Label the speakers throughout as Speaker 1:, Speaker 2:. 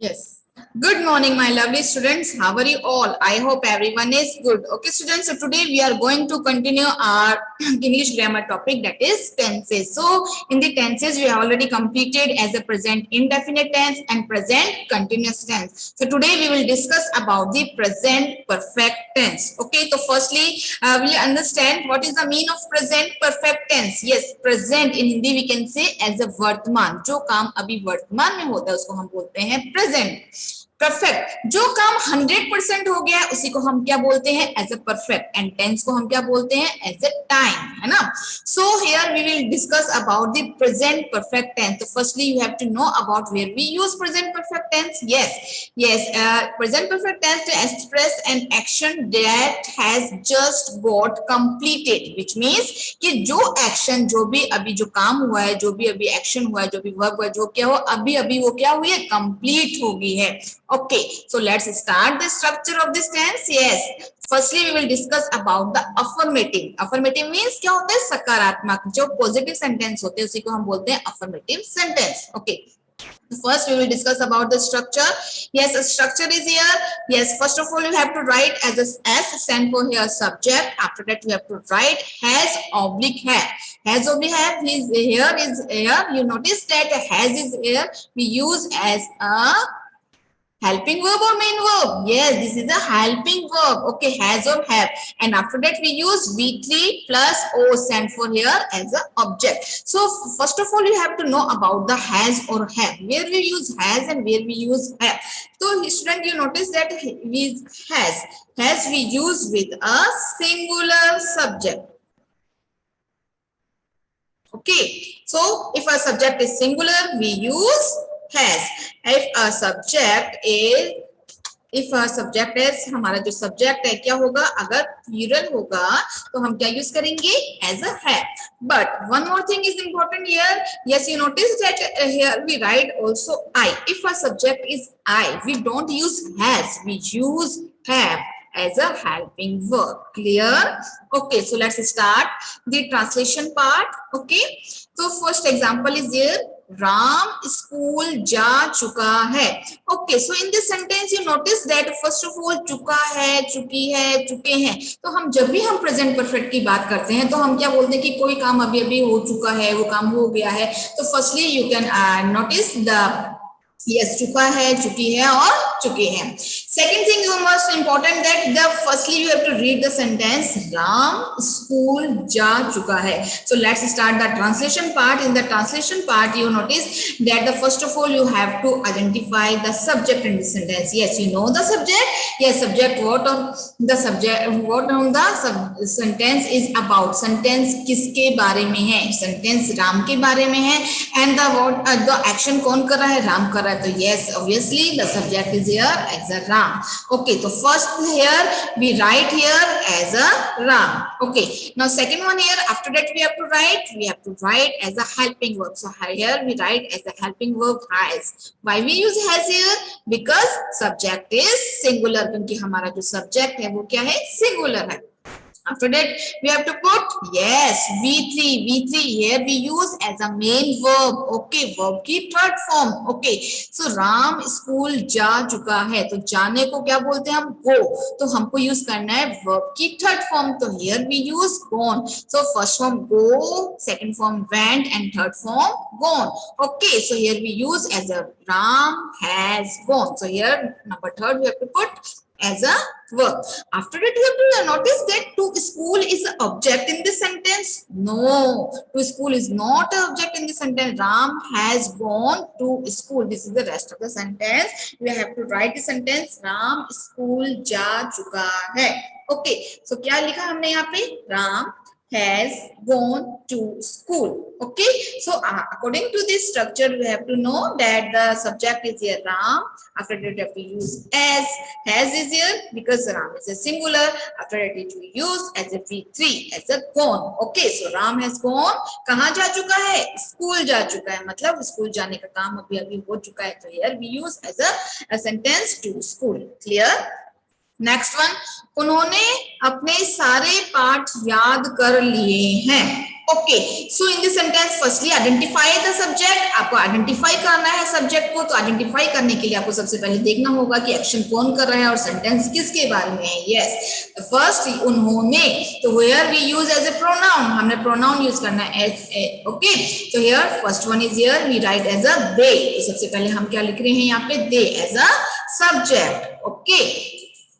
Speaker 1: Yes. Good morning, my lovely students. How are you all? I hope everyone is good. Okay, students. So today we are going to continue our English grammar topic, that is tenses. So in the tenses, we have already completed as a present indefinite tense and present continuous tense. So today we will discuss about the present perfect tense. Okay. So firstly, will you understand what is the meaning of present perfect tense? Yes, present in Hindi we can say as a वर्तमान. जो काम अभी वर्तमान में होता है उसको हम बोलते हैं present. परफेक्ट, जो काम 100% हो गया है उसी को हम क्या बोलते हैं as a perfect, and tense को हम क्या बोलते हैं एज अ टाइम, है ना. So here we will discuss about the present perfect tense. तो firstly you have to know about where we use present perfect tense. yes present perfect tense to express an action that has just got completed, which means कि जो action, जो भी अभी जो काम हुआ है, जो भी अभी एक्शन हुआ है, जो भी वर्क हुआ है, जो क्या हो अभी अभी वो क्या हुई है, कंप्लीट हो गई है. Okay, so let's start the structure of this tense. Yes, firstly we will discuss about the affirmative. Affirmative means क्या होता है, सकारात्मक. जो पॉजिटिव सेंटेंस होते हैं उसी को हम बोलते हैं affirmative sentence. Okay, first we will discuss about the structure. Yes, a structure is here. Yes, first of all you have to write as a S stand for here subject. After that you have to write has oblique have. Has oblique have is here. You notice that has is here we use as a helping verb or main verb. Yes, this is a helping verb. Okay, has or have, and after that we use V3 plus O stand for here as an object. So first of all you have to know about the has or have, where we use has and where we use have. So student, you notice that we has we use with a singular subject. Okay, so if a subject is singular we use has. If a subject is हमारा जो subject है क्या होगा, अगर plural होगा तो हम क्या यूज करेंगे एज अ है. But one more thing is important here. Yes, you notice that here we write also I. If a subject is I we don't use has, we use have as a helping verb. Clear? Okay, so let's start the translation part. Okay, so first example is here. Ram school जा चुका है. Okay, so in this sentence you notice that first of all चुका है, चुकी है, चुके हैं. तो हम जब भी हम प्रेजेंट परफेक्ट की बात करते हैं तो हम क्या बोलते हैं कि कोई काम अभी अभी हो चुका है, वो काम हो गया है. तो firstly you can notice the yes, चुका है, चुकी है और चुके हैं. Second thing you must important that the firstly you have to read the sentence Ram school जा चुका है. So let's start the translation part. In the translation part you notice that the first of all you have to identify the subject in the sentence. Yes, you know the subject. Yes, subject what on the subject, what on the sentence is about. Sentence किसके बारे में है, sentence Ram के बारे में है, and the what the action कौन कर रहा है, राम कर रहा है. तो yes, obviously the subject is here as a Ram. Okay, so first here we write here as a Ram. Okay, now second one here, after that we have to write as a helping verb. So here we write as a helping verb has. Why we use has here? Because subject is singular, क्योंकि हमारा जो subject है वो क्या है, singular है. After that we have to put yes V3 here we use as a main verb. Okay, verb की third form. Okay, so Ram school जा चुका है, तो जाने को क्या बोलते हैं हम, go. तो हमको यूज करना है verb की third form. तो here we use gone. So first form go, second form went, and third form gone. Okay, so here we use as a Ram has gone. So here number third we have to put as a verb. After that you have to notice that to school is an object in this sentence. No, to school is not an object in this sentence. Ram has gone to school. This is the rest of the sentence. We have to write the sentence Ram school जा चुका है. Okay, so क्या लिखा हमने यहाँ पे, Ram has gone to school. Okay, so according to this structure we have to know that the subject is here Ram. After that we have to use as. Has is here because Ram is a singular. After that it we use as a V3 as a gone. Okay, so Ram has gone. कहाँ जा चुका है, school जा चुका है, मतलब school जाने का काम अभी अभी हो चुका है. तो here we use as a sentence to school. Clear? Next one, उन्होंने अपने सारे पाठ याद कर लिए हैं. Okay, so in this sentence firstly identify the subject. आपको आइडेंटिफाई करना है सब्जेक्ट को, तो आइडेंटिफाई करने के लिए आपको सबसे पहले देखना होगा कि एक्शन कौन कर रहा है और सेंटेंस किसके बारे में है। यस, फर्स्ट उन्होंने, तो where we use as a pronoun, हमने प्रोनाउन यूज करना है एज। ओके, तो here first one is here we write as a they. तो सबसे पहले हम क्या लिख रहे हैं यहाँ पे, they as a subject. Okay,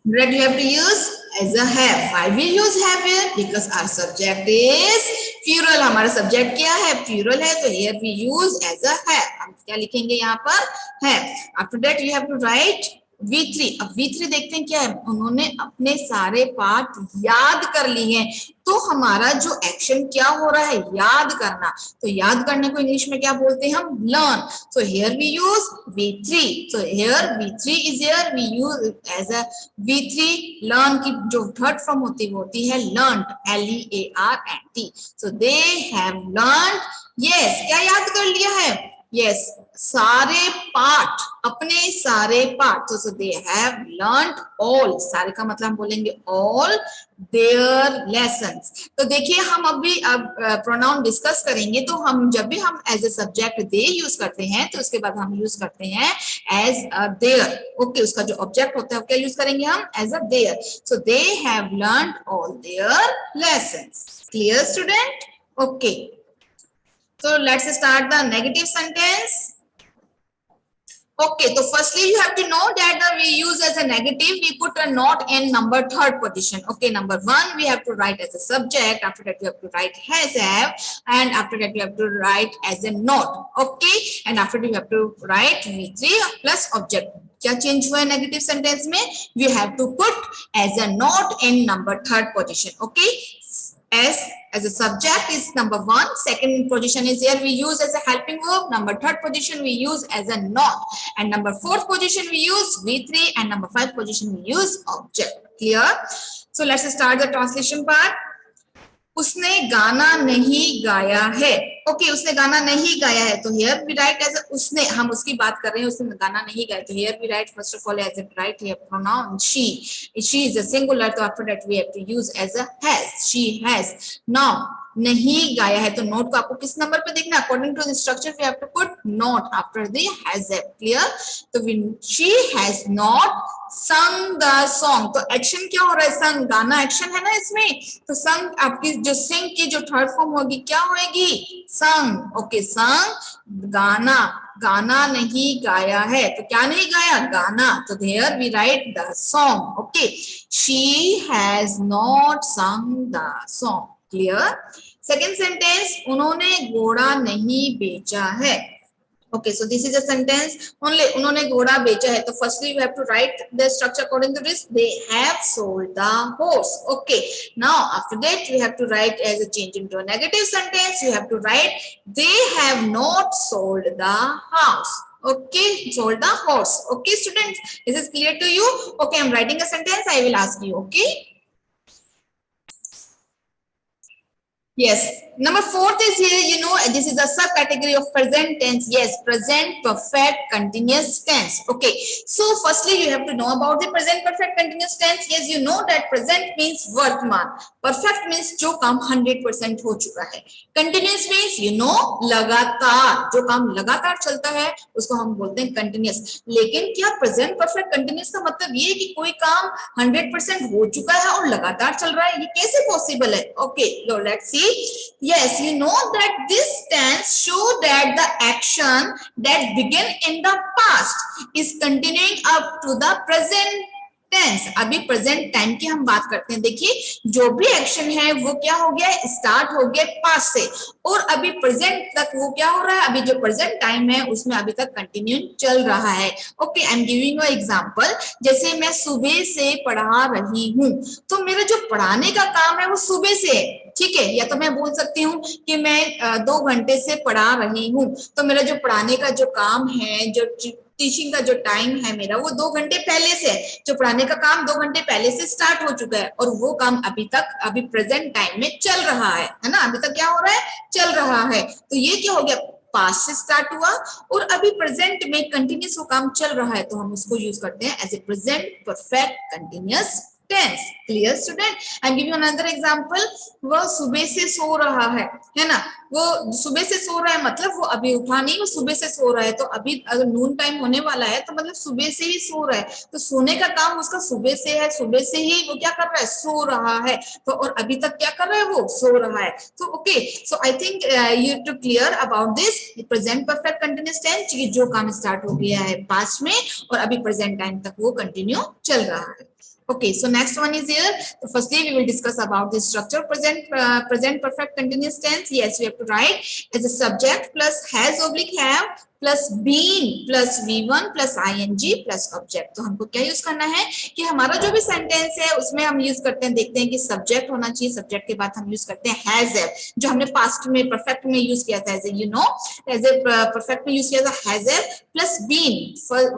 Speaker 1: that you have to use as a have. Why we use have here? Because our subject is plural. हमारा subject क्या है, plural है, तो here we use as a have. हम क्या लिखेंगे यहाँ पर, have. After that you have to write V3। अब V3 देखते हैं क्या है, उन्होंने अपने सारे पाठ याद कर लिए हैं। तो हमारा जो एक्शन क्या हो रहा है, याद करना। तो याद करने को इंग्लिश में क्या बोलते हैं हम, learn. So here we use V3। So here V3 is here we use as a V3। Learn की जो थर्ड फॉर्म होती है वो होती है learned, LEARNT। So they have learned, yes, क्या याद कर लिया है, यस, सारे पाठ, अपने सारे पाठ। तो दे हैव लर्नड ऑल, सारे का मतलब हम बोलेंगे ऑल देयर लेसन्स। तो देखिए हम अभी अब प्रोनाउन डिस्कस करेंगे, तो हम जब भी हम as a subject they use करते हैं तो उसके बाद हम यूज करते हैं एज अ देयर। ओके, उसका जो ऑब्जेक्ट होता है क्या यूज करेंगे हम, as a there. So they have learned all their lessons. Clear student? Okay, so let's start the negative sentence. Okay, so firstly you have to know that we use as a negative, we put a not in number third position. Okay, number one we have to write as a subject, after that you have to write has have, and after that you have to write as a not. Okay, and after that you have to write V3 plus object. क्या change हुआ है negative sentence में, we have to put as a not in number third position. Okay, as a subject is number one, second position is here we use as a helping verb, number third position we use as a not, and number fourth position we use V3, and number five position we use object. Clear? So let's start the translation part. उसने गाना नहीं गाया है। Okay, उसने गाना नहीं गाया है, तो हियर वी राइट एज उसने, हम उसकी बात कर रहे हैं, उसने गाना नहीं गाया, तो here we write first of all as a write here pronoun she is a singular, तो after that we have to use as a has, she has. Now नहीं गाया है, तो नोट को आपको किस नंबर पे देखना, according to the structure we have to put not after the has. Clear? तो she has not sung the song, तो एक्शन क्या हो रहा है, संग, गाना एक्शन है ना इसमें, तो संग आपकी जो सिंग की जो थर्ड फॉर्म होगी क्या होगी, संग। ओके, संग गाना, गाना नहीं गाया है, तो क्या नहीं गाया, गाना, तो there we write the song. Okay, she has not sung the song. Clear? Second sentence, उन्होंने घोड़ा नहीं बेचा है। Okay, so this is a sentence only, उन्होंने घोड़ा बेचा है, तो firstly you have to write the structure according to this, they have sold the horse. Okay, now after that you have to write as a change into a negative sentence, you have to write they have not sold the house. Okay, sold the horse. Okay students, is this clear to you? Okay, I'm writing a sentence, I will ask you. Okay, yes, number fourth is here, you know, this is a subcategory of present tense. Yes, present perfect continuous tense. Okay, so firstly you have to know about the present perfect continuous tense. Yes, you know that present means वर्तमान, perfect means जो काम 100% हो चुका है, continuous means you know लगातार, जो काम लगातार चलता है उसको हम बोलते हैं continuous। लेकिन क्या present perfect continuous का मतलब ये कि कोई काम 100% हो चुका है और लगातार चल रहा है, ये कैसे पॉसिबल है? Okay, low let's see. Yes, you know that this tense show that the action that began in the past is continuing up to the present tense। अभी प्रेजेंट टाइम की हम बात करते हैं। देखिए जो भी एक्शन है वो क्या हो गया, स्टार्ट हो गया पास्ट से, और अभी प्रेजेंट तक वो क्या हो रहा है, अभी जो प्रेजेंट टाइम है उसमें अभी तक कंटिन्यू चल रहा है। Okay, I am giving you example, जैसे मैं सुबह से पढ़ा रही हूँ, तो मेरा जो पढ़ाने का काम है वो सुबह से है, ठीक है, या तो मैं बोल सकती हूँ कि मैं 2 घंटे से पढ़ा रही हूँ, तो मेरा जो पढ़ाने का जो काम है, जो टीचिंग का जो टाइम है मेरा, वो 2 घंटे पहले से है, जो पढ़ाने का काम 2 घंटे पहले से स्टार्ट हो चुका है, और वो काम अभी तक अभी प्रेजेंट टाइम में चल रहा है ना, अभी तक क्या हो रहा है, चल रहा है। तो ये क्या हो गया, पास्ट से स्टार्ट हुआ और अभी प्रेजेंट में कंटिन्यूस वो काम चल रहा है, तो हम उसको यूज करते हैं as a present perfect continuous tense. Clear student? I give you another example, वो सुबह से सो रहा है ना, वो सुबह से सो रहा है मतलब वो अभी उठा नहीं, वो सुबह से सो रहा है, तो अभी अगर नून टाइम होने वाला है तो मतलब सुबह से ही सो रहा है, तो सोने का काम उसका सुबह से है, सुबह से ही वो क्या कर रहा है, सो रहा है, तो और अभी तक क्या कर रहा है, वो सो रहा है। तो okay, so I think you too clear about this present perfect continuous tense, जो काम स्टार्ट हो गया है पास्ट में और अभी प्रेजेंट टाइम तक वो कंटिन्यू चल रहा है। Okay, so next one is here. So firstly, we will discuss about the structure present perfect continuous tense. Yes, we have to write as a subject plus has oblique have plus been plus V1 plus ing plus object. तो हमको क्या use करना है कि हमारा जो भी sentence है उसमें हम यूज करते हैं, देखते हैं कि सब्जेक्ट होना चाहिए, सब्जेक्ट के बाद हम यूज करते हैं हैज हैव, जो हमने पास्ट में परफेक्ट में यूज किया था, as a you know as a perfect में यूज किया था has have plus been.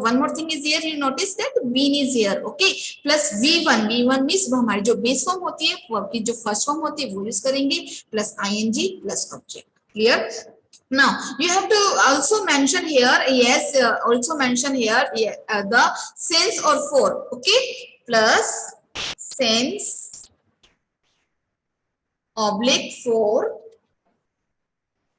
Speaker 1: One more thing is here, you notice that been is here, okay, plus V1 means हमारी जो बेस फॉर्म होती है, वर्ब की जो फर्स्ट फॉर्म होती है वो यूज करेंगे, plus ing plus object. Clear? Now you have to also mention here, yes, also mention here the since or for, okay, plus since oblique for,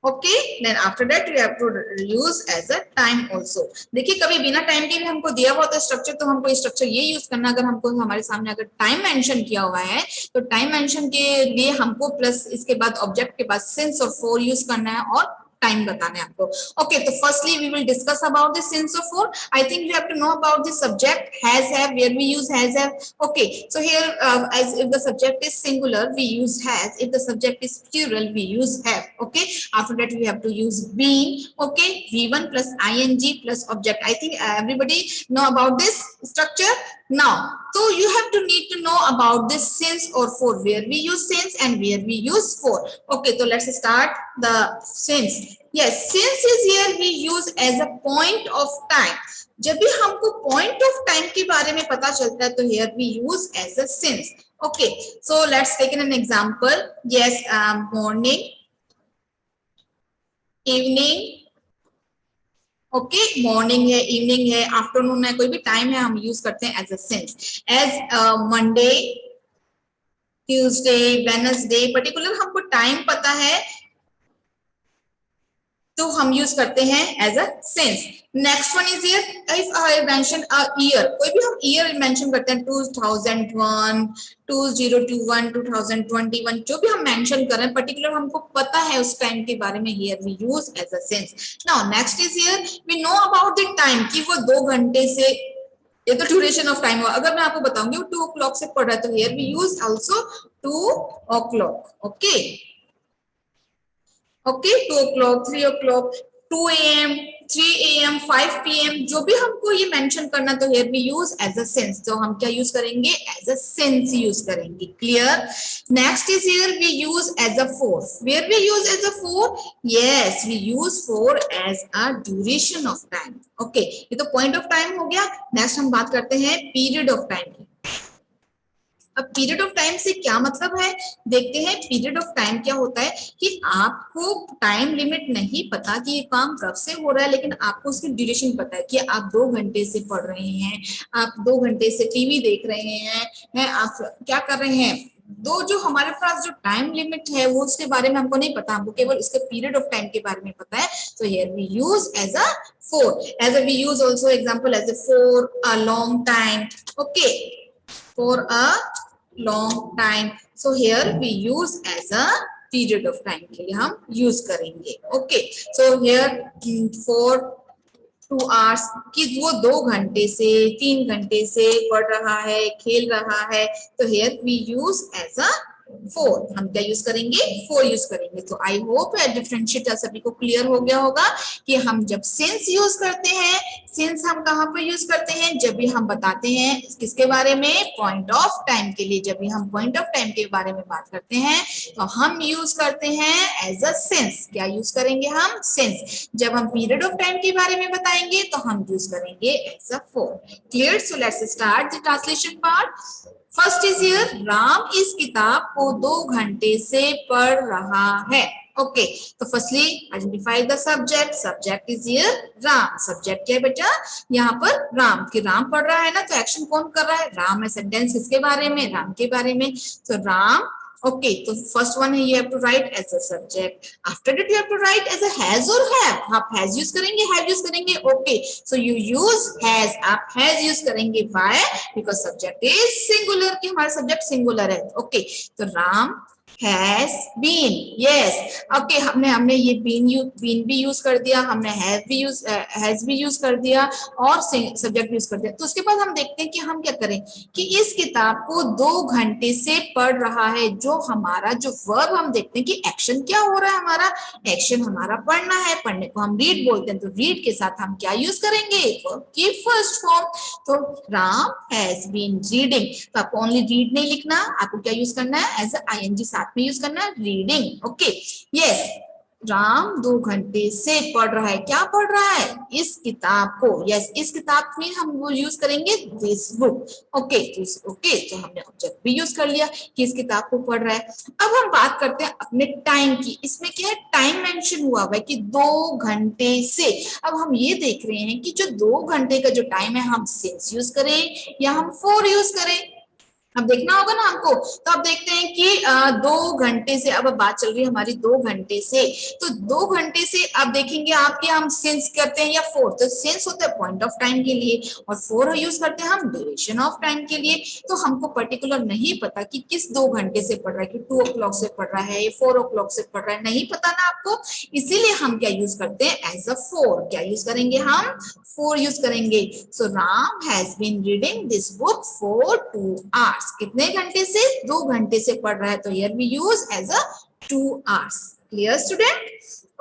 Speaker 1: okay, then after that you have to use as a time also। देखिए कभी बिना time के भी हमको दिया हुआ होता है स्ट्रक्चर, तो हमको स्ट्रक्चर ये यूज करना, अगर हमको हमारे सामने अगर टाइम मेंशन किया हुआ है तो टाइम मेंशन के लिए हमको प्लस इसके बाद ऑब्जेक्ट के बाद सिंस और फॉर यूज करना है और टाइम बताना है आपको। ओके, तो firstly we will discuss about the since और for. I think you have to know about the subject has have, where we use has have. Okay, so here as if the subject is singular we use has, if the subject is plural we use have, okay, after that we have to use been, okay, V1 plus ing plus object। I think everybody know about this structure now, so you have to need to know about this since or for, where we use since and where we use for। Okay, so let's start the since। Yes, since is here we use as a point of time। जब भी हमको point of time के बारे में पता चलता है तो here we use as a since। Okay, so let's take an example। Yes, morning, evening, ओके, मॉर्निंग है, इवनिंग है, आफ्टरनून है, कोई भी टाइम है हम यूज करते हैं as a since. As Monday, Tuesday, Wednesday, particular हमको टाइम पता है तो हम यूज करते हैं as a since. Next one is here, if I mention a year, कोई भी हम ईयर मेंशन करते हैं 2001, 2021, 2021, जो भी हम मेंशन कर रहे हैं पर्टिकुलर हमको पता है उस टाइम के बारे में, here we use as a since. Now next is here, we know about the time कि वो 2 घंटे से, ये तो ड्यूरेशन ऑफ टाइम हो, अगर मैं आपको बताऊंगी वो 2 o'clock से पढ़ रहा है तो here we use also 2 o'clock, okay, okay, 2 o'clock, 3 o'clock, 2 AM, 3 AM, 5 PM, जो भी हमको ये मेंशन करना तो here we use as a since, तो हम क्या यूज करेंगे, as a since यूज करेंगे। Clear? Next is here we use as a for, where we use as a for, yes we use for as a duration of time। Okay, ये तो point of time हो गया। Next हम बात करते हैं period of time की। अब पीरियड ऑफ टाइम से क्या मतलब है, देखते हैं। पीरियड ऑफ टाइम क्या होता है कि आपको टाइम लिमिट नहीं पता कि ये काम कब से हो रहा है, लेकिन आपको उसकी ड्यूरेशन पता है कि आप 2 घंटे से पढ़ रहे हैं, आप 2 घंटे से टीवी देख रहे हैं, आप क्या कर रहे हैं, दो जो हमारे पास जो टाइम लिमिट है वो उसके बारे में हमको नहीं पता, हमको केवल उसके पीरियड ऑफ टाइम के बारे में पता है। तो here we use as a for, as a we use also example as a for a long time, okay, for a long time, so here we use as a period of time के लिए हम use करेंगे। okay, so here for 2 hours कि वो 2 घंटे से 3 घंटे से पढ़ रहा है, खेल रहा है, तो here we use as a four, हम क्या यूज करेंगे, फोर यूज करेंगे। तो आई होप डिफरेंशिएट सभी को क्लियर हो गया होगा कि हम जब सिंस यूज करते हैं, सिंस हम कहाँ पर यूज करते हैं, जब भी हम बताते हैं किसके बारे में, पॉइंट ऑफ टाइम के लिए। जब भी हम पॉइंट ऑफ टाइम के बारे में बात करते हैं तो हम यूज करते हैं एज अ सिंस। क्या यूज करेंगे हम, सिंस। जब हम पीरियड ऑफ टाइम के बारे में बताएंगे तो हम यूज करेंगे as a for. Clear? So let's start the translation part. First is here, Ram इस किताब को 2 घंटे से पढ़ रहा है। ओके तो firstly identify the subject, subject is here Ram, subject क्या है बेटा यहाँ पर राम, कि राम पढ़ रहा है ना, तो एक्शन कौन कर रहा है, राम है, सेंटेंस किसके बारे में, राम के बारे में, तो राम। ओके तो फर्स्ट वन है you have to write as a subject, after that you have to write as a has or have, आप has यूज करेंगे, have यूज करेंगे, okay so you use has, आप has यूज करेंगे, why because subject is singular, कि हमारा subject singular है, okay तो Ram has been, yes okay हमने ये been भी यूज कर दिया, हमने have भी यूज has भी यूज कर दिया और सब्जेक्ट यूज कर दिया। तो उसके बाद हम देखते हैं कि हम क्या करें कि इस किताब को 2 घंटे से पढ़ रहा है, जो हमारा जो वर्ब हम देखते हैं कि एक्शन क्या हो रहा है, हमारा एक्शन हमारा पढ़ना है, पढ़ने को हम रीड बोलते हैं, तो रीड के साथ हम क्या यूज करेंगे, वर्ब की फर्स्ट फॉर्म, तो राम हैज बीन रीडिंग, तो आपको ओनली रीड नहीं लिखना, आपको क्या यूज करना है एज आईएनजी साथ में यूज करना है, रीडिंग, ओके यस राम 2 घंटे से पढ़ रहा है, क्या पढ़ रहा है, इस किताब को, यस इस किताब में हम वो यूज करेंगे दिस बुक, ओके ओके तो हमने ऑब्जेक्ट भी यूज कर लिया कि इस किताब को पढ़ रहा है। अब हम बात करते हैं अपने टाइम की, इसमें क्या है टाइम मेंशन हुआ हुआ है कि 2 घंटे से, अब हम ये देख रहे हैं कि जो 2 घंटे का जो टाइम है हम सिंस यूज करें या हम फॉर यूज करें, अब देखना होगा ना हमको, तो अब देखते हैं कि 2 घंटे से, अब बात चल रही है हमारी 2 घंटे से, तो 2 घंटे से अब देखेंगे आपके हम सिंस करते हैं या फोर, तो सिंस होता है पॉइंट ऑफ टाइम के लिए और फोर यूज करते हैं हम ड्यूरेशन ऑफ टाइम के लिए। तो हमको पर्टिकुलर नहीं पता कि किस 2 घंटे से पढ़ रहा है, कि 2 o'clock से पढ़ रहा है या 4 o'clock से पढ़ रहा है, नहीं पता ना आपको, इसीलिए हम क्या यूज करते हैं एज अ फोर, क्या यूज करेंगे हम फोर यूज करेंगे। So Ram has been reading this book for 2 hours, कितने घंटे से, 2 घंटे से पढ़ रहा है, तो here we use as a 2 hours, clear student,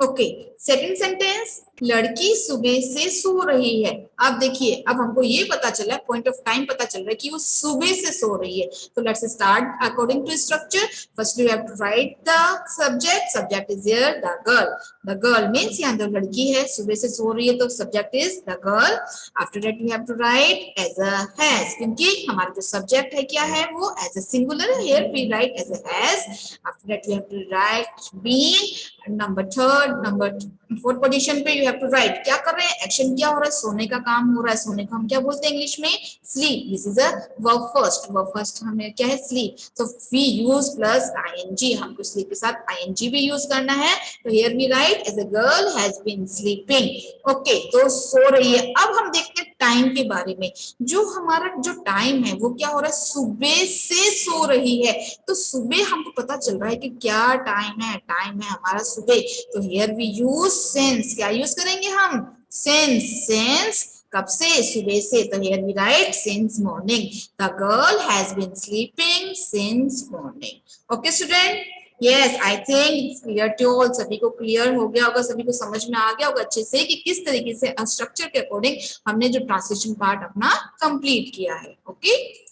Speaker 1: okay second sentence, लड़की सुबह से सो रही है, अब देखिए अब हमको ये पता चला, पॉइंट ऑफ टाइम पता चल रहा है कि वो सुबह से सो रही है, तो let's start according to structure, first you have to write the subject, subject is here the girl means यहाँ जो लड़की है सुबह से सो रही है, तो subject is the girl, after that you have to write as a has, क्योंकि हमारा जो सब्जेक्ट है क्या है वो एज अ सिंगुलर है, here we write as a has, after that you have to write been, number third, number fourth position पे you have to write, क्या कर रहे हैं, एक्शन क्या हो रहा है, सोने का काम हो रहा है, सोने को हम क्या बोलते हैं इंग्लिश में, sleep, this is a verb first हमें क्या है स्लीप, तो वी यूज प्लस आईएनजी, हमको स्लीप के साथ आईएनजी भी यूज करना है, तो here we write as a girl has been sleeping, okay तो सो रही है। अब हम देखते हैं टाइम के बारे में, जो हमारा जो टाइम है वो क्या हो रहा है, सुबह से सो रही है, तो सुबह हमको पता चल रहा है कि क्या टाइम है हमारा सुबह, तो हियर वी यूज सिंस, क्या यूज करेंगे हम सिंस कब से, सुबह से, तो here we write since morning, the girl has been sleeping since morning, okay student, yes I think clear to all, सभी को क्लियर हो गया होगा, सभी को समझ में आ गया होगा अच्छे से कि किस तरीके से स्ट्रक्चर के अकॉर्डिंग हमने जो ट्रांसलेशन पार्ट अपना कंप्लीट किया है, okay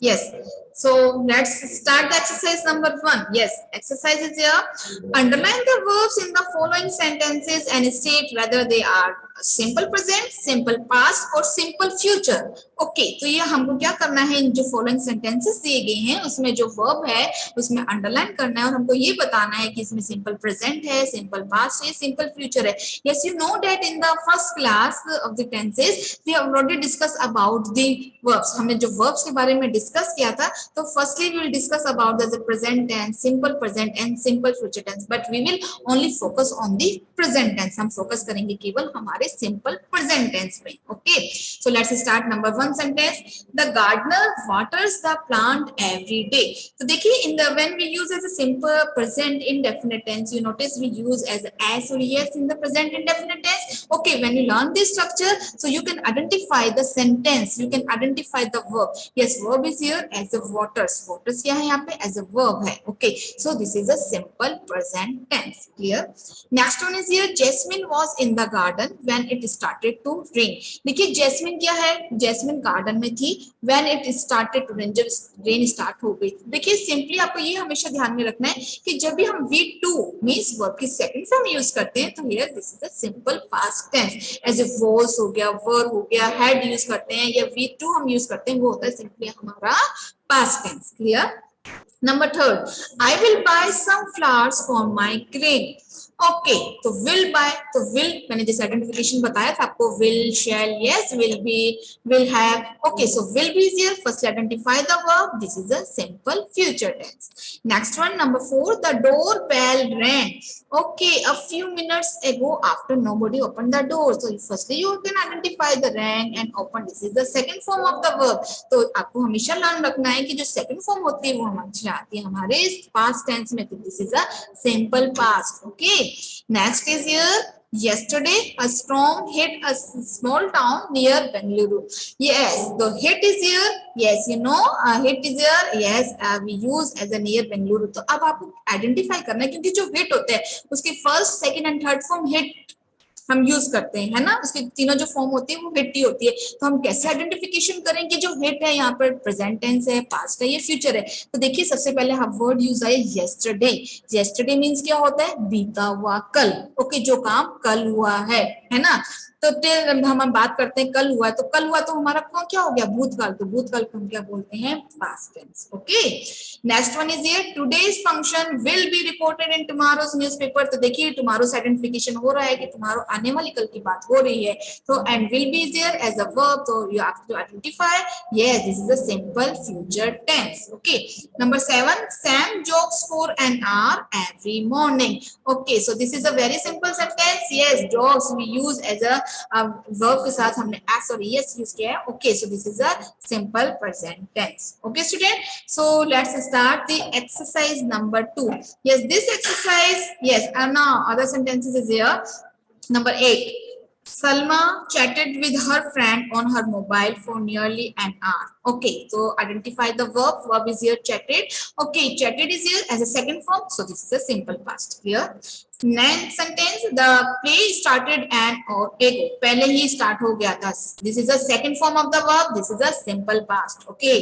Speaker 1: yes so let's start the exercise number 1. Yes, exercise is here, underline the verbs in the following sentences and state whether they are simple present, simple past और simple future. Okay तो ये हमको क्या करना है, इन जो following sentences दिए गए हैं उसमें जो वर्ब है उसमें अंडरलाइन करना है और हमको ये बताना है कि इसमें सिंपल प्रेजेंट है, सिंपल पास्ट है, सिंपल फ्यूचर है। Yes you know that in the first class of the tenses we have already discuss about the verbs, हमने जो वर्ब्स के बारे में डिस्कस किया था, तो firstly we will discuss about the present tense, simple present and simple future tense, but we will only focus on the present tense, हम focus करेंगे केवल हमारे सिंपल प्रेजेंट टेंस में, okay so let's start number 1 sentence, the gardener waters the plant every day, तो देखिए in the when we use as a simple present indefinite tense, you notice we use as or yes in the present indefinite tense, okay when you learn this structure so you can identify the sentence, you can identify the verb, yes verb is here as a waters क्या है यहाँ पे as a verb है, okay so this is a simple present tense, clear। next one is here, Jasmine was in the garden when it started to rain, देखिए jasmine क्या है, jasmine garden में थी when it started to rain, जब rain start हो गई। देखिए simply आपको ये हमेशा ध्यान में रखना है कि जब भी हम V2 मींस वर्ब की सेकंड फॉर्म यूज करते हैं तो here this is a simple past tense, as a was हो गया, वर हो गया, हैड यूज करते हैं या V2 हम यूज करते हैं वो होता है सिंपली हमारा past tense, clear. Number third, I will buy some flowers for my granny. Okay तो विल बाय, तो विल मैंने जैसे आइडेंटिफिकेशन बताया था आपको, will, shall, yes, will be, will have. Okay so will be is here, first identify the verb, this is a simple future tense. Next one number 4, the door bell rang, okay, a few minutes ago after nobody opened the door. So firstly you can identify the rang and open, this is the second form of the verb। तो आपको हमेशा ध्यान रखना है कि जो second form होती है वो हमारी आती है हमारे पास्ट टेंस में, तो this is a simple past. Okay next is here, yesterday a storm hit a small town near Bengaluru। yes the hit is here, yes you know hit is here, yes we use as a near Bengaluru। तो अब आपको identify करना है क्योंकि जो hit होते हैं उसके first second and third form hit हम यूज करते हैं, है ना, उसकी तीनों जो फॉर्म होती है वो हिट ही होती है। तो हम कैसे आइडेंटिफिकेशन करें कि जो हिट है यहाँ पर प्रेजेंट टेंस है, पास्ट है या फ्यूचर है। तो देखिए सबसे पहले हम वर्ड यूज आए येस्टरडे। येस्टरडे मींस क्या होता है, बीता हुआ कल। ओके जो काम कल हुआ है ना। तो हम बात करते हैं कल हुआ, तो कल हुआ तो हमारा क्या हो गया, भूतकाल। तो भूतकाल को हम क्या बोलते हैं, past tense. Okay next one is here, today's function will be reported in tomorrow's newspaper. तो देखिए टुमारो से आइडेंटिफिकेशन हो रहा है कि टुमारो आने वाली कल की बात हो रही है। तो and will be is here as a verb, तो you have to identify, yes this is a simple future tense. Okay number 7, Sam jokes for an hour every morning. Okay so this is a very simple sentence, yes jokes we use as a verb के साथ हमने S और S use किया है। Okay so this is a simple present tense. Okay student, so let's start the exercise number 2। yes this exercise, yes and now other sentences is here। number 8, Salma chatted with her friend on her mobile for nearly an hour। okay so identify the verb is here chatted। okay chatted is here as a second form, so this is a simple past। clear? Next sentence, the play started an hour ago। पहले ही start हो गया था, this is a second form of the verb, this is a simple past। okay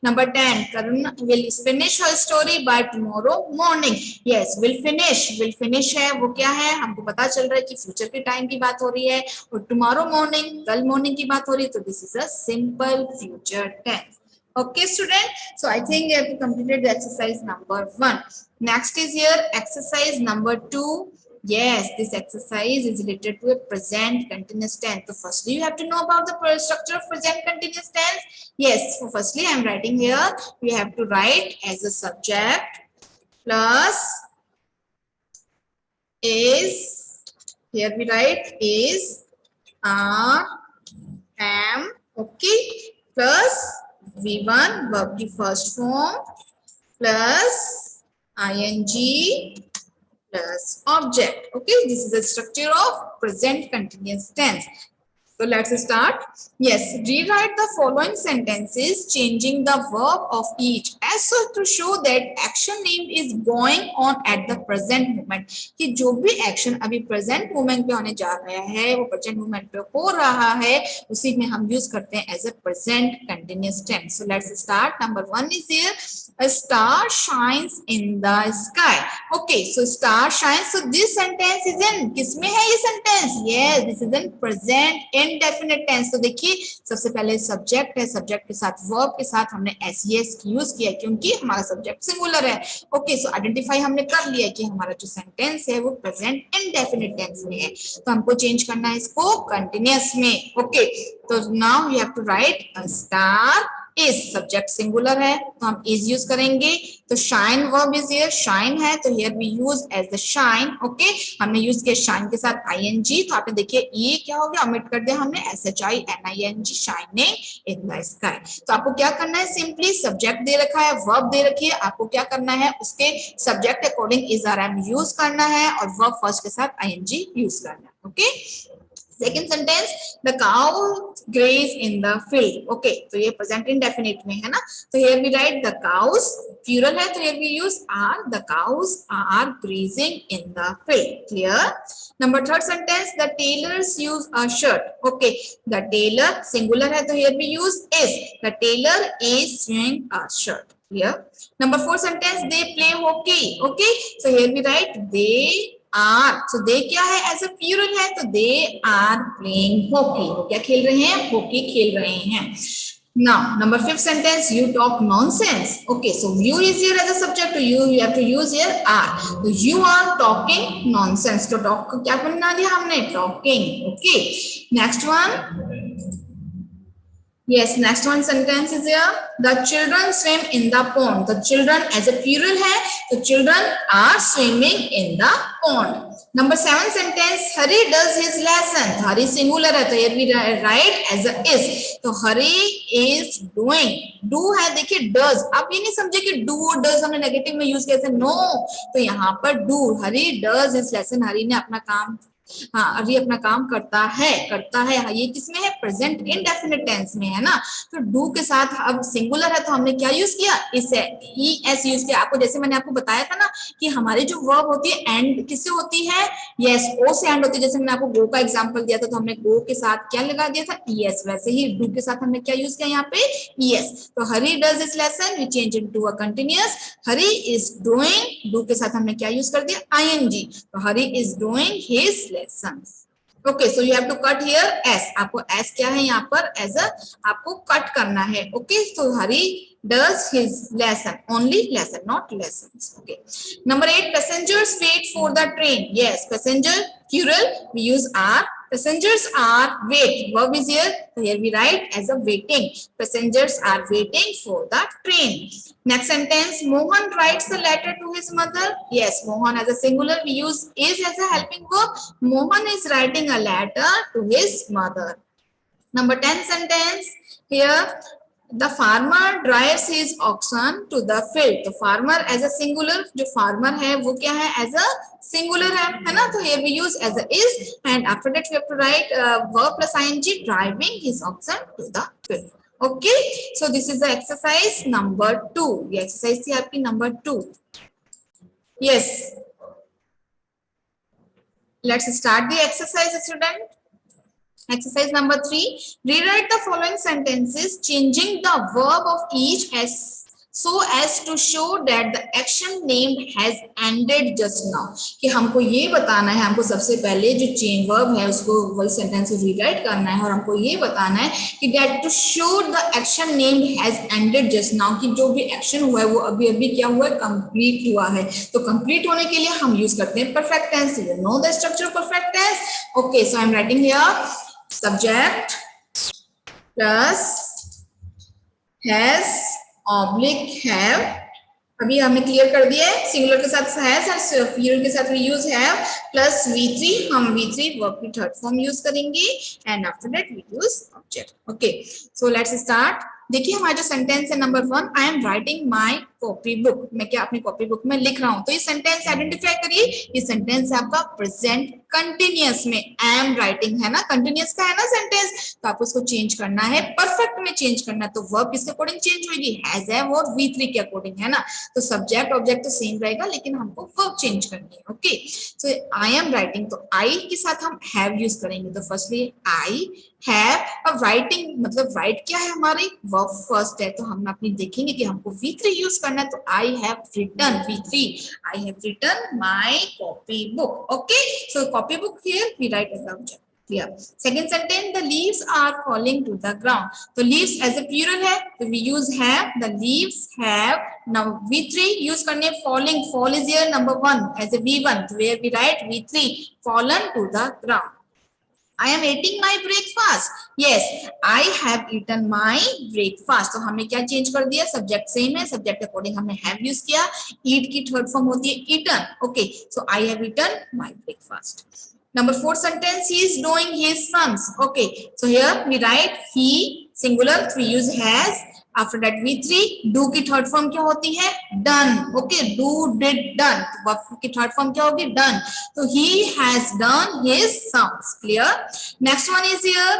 Speaker 1: number 10, Karuna will finish her story by tomorrow morning। yes will finish है वो क्या है, हमको पता चल रहा है कि फ्यूचर के टाइम की बात हो रही है, और tomorrow morning कल मॉर्निंग की बात हो रही है, तो this is a simple future tense। okay student, so I think you have completed the exercise number 1। next is here exercise number 2। yes this exercise is related to a present continuous tense। so firstly you have to know about the structure of present continuous tense। yes so firstly I am writing here, we have to write as a subject plus is, here we write is, are, am, okay, plus V1 verb की first form plus ing plus object। okay this is the structure of present continuous tense। so let's start। yes rewrite the following sentences changing the verb of each as so to show that action named is going on at the present moment। कि जो भी action अभी present moment पे होने जा रहा है वो प्रेजेंट मोमेंट पे हो रहा है, उसी में हम यूज करते हैं as a present continuous tense. So let's start. Number 1 is here, a star shines in the sky। okay so star shines, so this sentence is in, किसमें है ये sentence, yes this is in present indefinite tense। तो देखिए सबसे पहले subject है, subject के साथ वर्ब के साथ हमने एस यूज किया क्योंकि हमारा सब्जेक्ट सिंगुलर है। ओके सो आइडेंटिफाई हमने कर लिया कि हमारा जो सेंटेंस है वो प्रेजेंट इनडेफिनिट टेंस में है, तो हमको चेंज करना है इसको कंटिन्यूअस में। ओके तो now we have to write a star is, subject singular है तो हम इज यूज करेंगे। तो shine verb is here, shine है तो here we use as the shine. Okay हमने यूज किया शाइन के साथ आईएनजी, तो आपने देखिए ये क्या हो गया, ओमिट कर दिया हमने, SHINING shining in the sky. तो आपको क्या करना है, सिंपली सब्जेक्ट दे रखा है, वर्ब दे रखी है, आपको क्या करना है उसके subject according is are am use करना है और वर्ब फर्स्ट के साथ आईएनजी यूज करना है। Okay second sentence, the cow graze in the field. Okay तो ये प्रेजेंट इंडेफिनिट में है ना, तो here we write the cows, plural है तो here we use are, the cows are grazing in the field. Clear? Number third sentence, the tailors use a shirt. Okay the tailor singular है तो here we use is, the tailor is sewing a shirt. Clear? Number 4 sentence, they play hockey। Okay so here we write they are, so they क्या है, as a plural है तो they are playing hockey। वो क्या खेल रहे हैं, hockey खेल रहे हैं। Now, number fifth sentence, you talk nonsense. Okay, so you is here as a subject, to you have to use here are. So you are talking nonsense. तो talk को क्या बना दिया हमने? Talking. Okay. Next one. Yes, next one sentence is here. The children swim in the pond. The children as a plural है. The children are swimming in the pond. Number 7 sentence. Hari does his lesson. Hari singular है तो here we write as a is. तो Hari is doing. Do है देखिए does. आप ये नहीं समझे कि do और does हमने नेगेटिव में यूज किया था. No. तो यहाँ पर do. Hari does his lesson. Hari ने अपना काम हाँ अभी अपना काम करता है ये किसमें है? प्रेजेंट इंडेफिनिट टेंस में है ना. तो डू के साथ अब सिंगुलर है तो हमने क्या यूज किया? इस एस यूज किया. आपको जैसे मैंने आपको बताया था ना कि हमारी जो वर्ब होती है एंड किससे होती है? यस, ओ से एंड होती है. जैसे मैंने आपको गो का एग्जांपल दिया था तो हमने गो के साथ क्या लगा दिया था? ईएस. वैसे ही डू के साथ हमने क्या यूज किया यहाँ पे? ईएस. तो Hari does his lesson, we change into a continuous. Hari is doing, do के साथ हमने क्या यूज कर दिया? आईएनजी. तो Hari is doing his lessons. Okay, so you have to cut here s. आपको s क्या है यहाँ पर? as a आपको कट करना है. Okay, so Hari does his lesson, only lesson, not lessons. Okay. Number 8, passengers wait for the train. Yes, passenger plural we use are. Passengers are wait. Verb is here. So here we write as a waiting. Passengers are waiting for the train. Next sentence. Mohan writes a letter to his mother. Yes, Mohan as a singular. We use is as a helping verb. Mohan is writing a letter to his mother. Number 10 sentence. Here. The farmer drives his oxen to the field. तो farmer as a singular, जो farmer है वो क्या है? As a singular है ना? तो here we use as a is, and after that we have to write verb plus ing, driving his oxen to the field. Okay, so this is the exercise number 2. ये exercise थी आपकी number 2. Yes, let's start the exercise, student. Exercise number 3. Rewrite the following sentences, changing the verb of each as so as to show that the action named has ended just now. कि हमको ये बताना है, हमको सबसे पहले जो change verb है उसको वही सेंटेंस को रीराइट करना है और हमको ये बताना है कि that to show the action named has ended just now, कि जो भी एक्शन हुआ है वो अभी अभी क्या हुआ है? कंप्लीट हुआ है. तो कंप्लीट होने के लिए हम यूज करते हैं perfect tense. You know the structure of perfect tense. Okay, so I'm writing here subject plus has oblique have. अभी हमने क्लियर कर दिया है. सिंगुलर के साथ हैज और प्लूरल के साथ we use have plus V3. हम V3 वर्ब की थर्ड फॉर्म यूज करेंगे and after that we use object. Okay, so let's start. देखिए हमारा जो सेंटेंस है number 1, I am writing my copy book. मैं क्या अपनी कॉपी बुक में लिख रहा हूं. तो ये सेंटेंस आइडेंटिफाई करिए. ये सेंटेंस है आपका प्रेजेंट कंटिन्यूअस में. आई एम राइटिंग है ना, कंटिन्यूअस का है ना सेंटेंस, तो आपको इसको चेंज करना है, परफेक्ट में चेंज करना है. तो वर्ब किसके अकॉर्डिंग चेंज होगी? हैज है और V3 के अकॉर्डिंग है ना. तो सब्जेक्ट ऑब्जेक्ट तो सेम रहेगा लेकिन हमको वर्ब चेंज करनी है. Okay, so I am writing, तो आई के साथ हम हैव यूज करेंगे. तो फर्स्टली आई हैव. अब राइटिंग मतलब राइट क्या है हमारी? वर्ब फर्स्ट है. तो हम अपनी देखेंगे कि हमको V3 यूज करना है. तो I have written V3. I have written my copy book. Okay, so copy book here we write as object. Clear. Second sentence, the leaves are falling to the ground. So leaves as a plural है तो we use have. The leaves have. Now V3 use करने falling. Fall is here number 1 as a V1. So where we write V3 fallen to the ground. I am eating my breakfast. Yes, I have eaten my breakfast. तो हमने क्या change कर दिया? Subject same है, subject according हमने have use किया. Eat की third form होती है eaten. Okay, so I have eaten my breakfast. Number 4 sentence, he is doing his sums. Okay, so here we write he singular, we use has. After that V3, do की third form क्या होती है? done. Okay, do, did, done. Verb की third form क्या होगी? done. तो he has done his sums. Clear? Next one is here.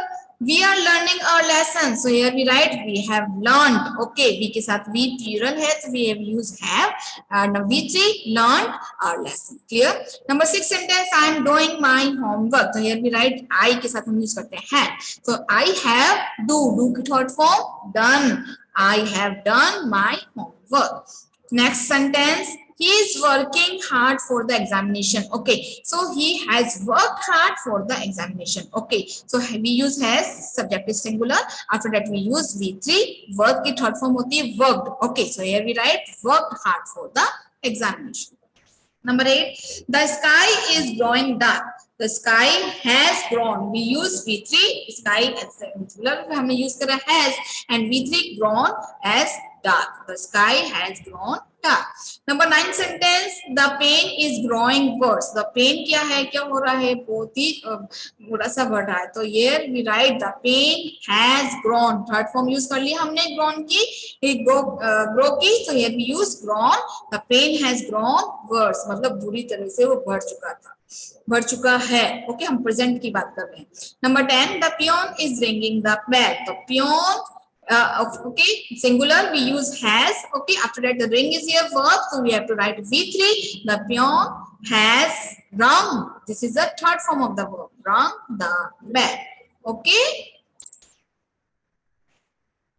Speaker 1: We are learning our lesson. So here we write we have learned. Okay, we के साथ we plural है तो we have use have. And V3 learned our lesson. Clear? Number 6 sentence, I am doing my homework. So here we write I के साथ हम use करते हैं had. So I have do की third form done. I have done my homework. Next sentence, he is working hard for the examination. Okay, so he has worked hard for the examination. Okay, so we use has, subject is singular. After that we use V3. Work की third form होती है worked. Okay, so here we write worked hard for the examination. Number 8, the sky is growing dark. The sky has grown. We use V3. Sky as singular हमने use करा has and V3 grown as dark. The sky has grown dark. Number 9 sentence. The pain is growing worse. The pain क्या है? क्या हो रहा है? बहुत ही बुरा सा बढ़ रहा है. तो here we write the pain has grown. Third form use कर लिया हमने grown की. grow की. So here we use grown. The pain has grown worse. मतलब बुरी तरह से वो बढ़ चुका था. बढ़ चुका है. ओके, हम प्रेजेंट की बात कर रहे हैं. Number 10, the peon is ringing the bell. The peon, okay, singular we use has. Okay, after that the ring is here verb, so we have to write V3. The peon has rung. This is the third form of the verb. Rung the bell. Okay.